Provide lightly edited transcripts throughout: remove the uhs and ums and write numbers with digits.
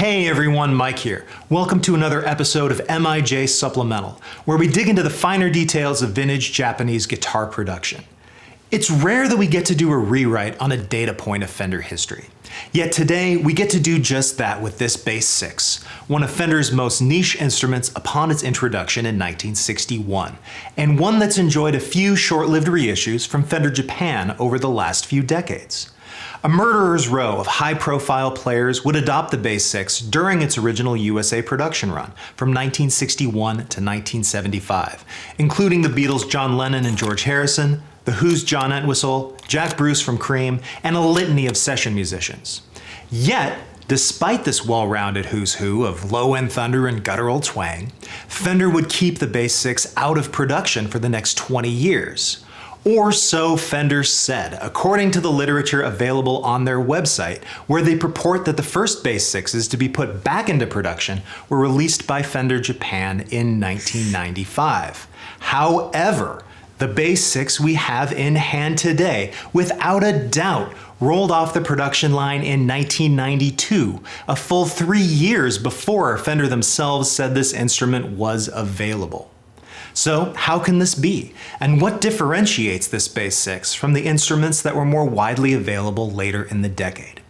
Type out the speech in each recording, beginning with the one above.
Hey everyone, Mike here. Welcome to another episode of MIJ Supplemental, where we dig into the finer details of vintage Japanese guitar production. It's rare that we get to do a rewrite on a data point of Fender history. Yet today, we get to do just that with this Bass 6, one of Fender's most niche instruments upon its introduction in 1961, and one that's enjoyed a few short-lived reissues from Fender Japan over the last few decades. A murderer's row of high-profile players would adopt the Bass 6 during its original USA production run from 1961 to 1975, including the Beatles' John Lennon and George Harrison, The Who's John Entwistle, Jack Bruce from Cream, and a litany of session musicians. Yet, despite this well-rounded who's who of low-end thunder and guttural twang, Fender would keep the Bass 6 out of production for the next 20 years. Or so Fender said, according to the literature available on their website, where they purport that the first Bass 6s to be put back into production were released by Fender Japan in 1995. However, the Bass 6 we have in hand today, without a doubt, rolled off the production line in 1992, a full 3 years before Fender themselves said this instrument was available. So how can this be? And what differentiates this Bass 6 from the instruments that were more widely available later in the decade?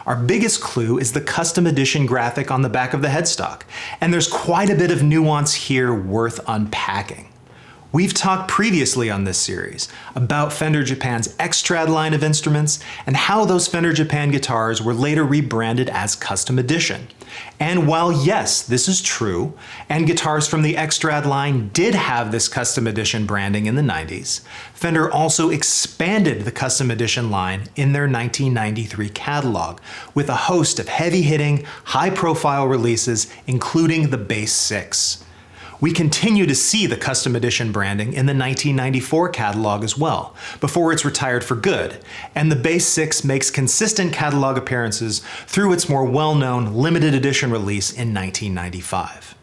Our biggest clue is the custom edition graphic on the back of the headstock, and there's quite a bit of nuance here worth unpacking. We've talked previously on this series about Fender Japan's X-Trad line of instruments and how those Fender Japan guitars were later rebranded as Custom Edition. And while yes, this is true, and guitars from the X-Trad line did have this Custom Edition branding in the 90s, Fender also expanded the Custom Edition line in their 1993 catalog with a host of heavy-hitting, high-profile releases, including the Bass 6. We continue to see the Custom Edition branding in the 1994 catalog as well, before it's retired for good, and the Bass 6 makes consistent catalog appearances through its more well-known limited edition release in 1995.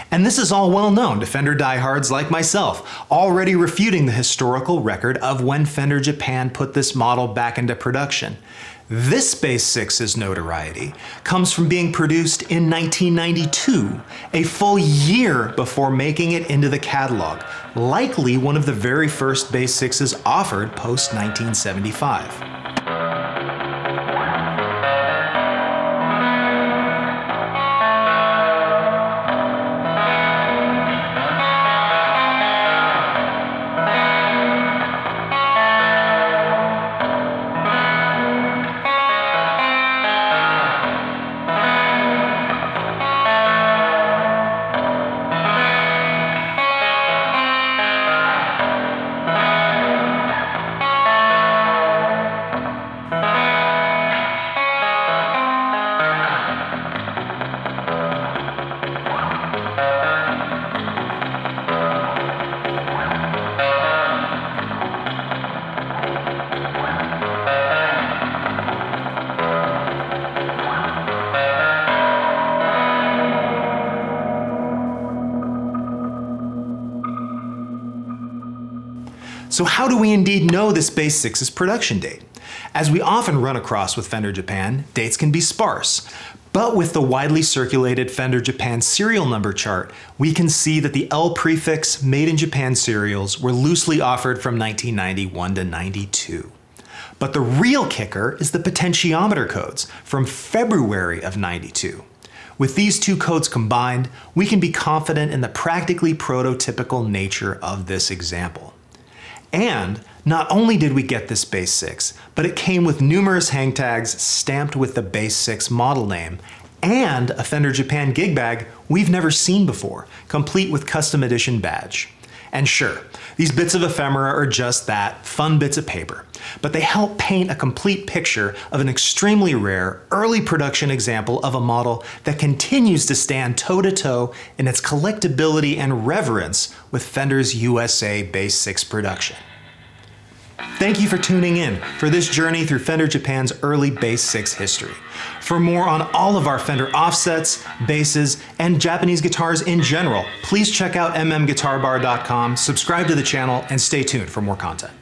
And this is all well known to Fender diehards like myself, already refuting the historical record of when Fender Japan put this model back into production. This Bass 6's notoriety comes from being produced in 1992, a full year before making it into the catalog, likely one of the very first Bass 6s offered post-1975. So how do we indeed know this Bass 6's production date? As we often run across with Fender Japan, dates can be sparse. But with the widely circulated Fender Japan serial number chart, we can see that the L prefix Made in Japan serials were loosely offered from 1991 to 92. But the real kicker is the potentiometer codes from February of 92. With these two codes combined, we can be confident in the practically prototypical nature of this example. And not only did we get this Bass 6, but it came with numerous hang tags stamped with the Bass 6 model name and a Fender Japan gig bag we've never seen before, complete with Custom Edition badge. And sure, these bits of ephemera are just that, fun bits of paper, but they help paint a complete picture of an extremely rare, early production example of a model that continues to stand toe-to-toe in its collectability and reverence with Fender's USA Bass 6 production. Thank you for tuning in for this journey through Fender Japan's early Bass 6 history. For more on all of our Fender offsets, basses, and Japanese guitars in general, please check out mmguitarbar.com, subscribe to the channel, and stay tuned for more content.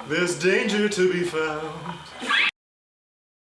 There's danger to be found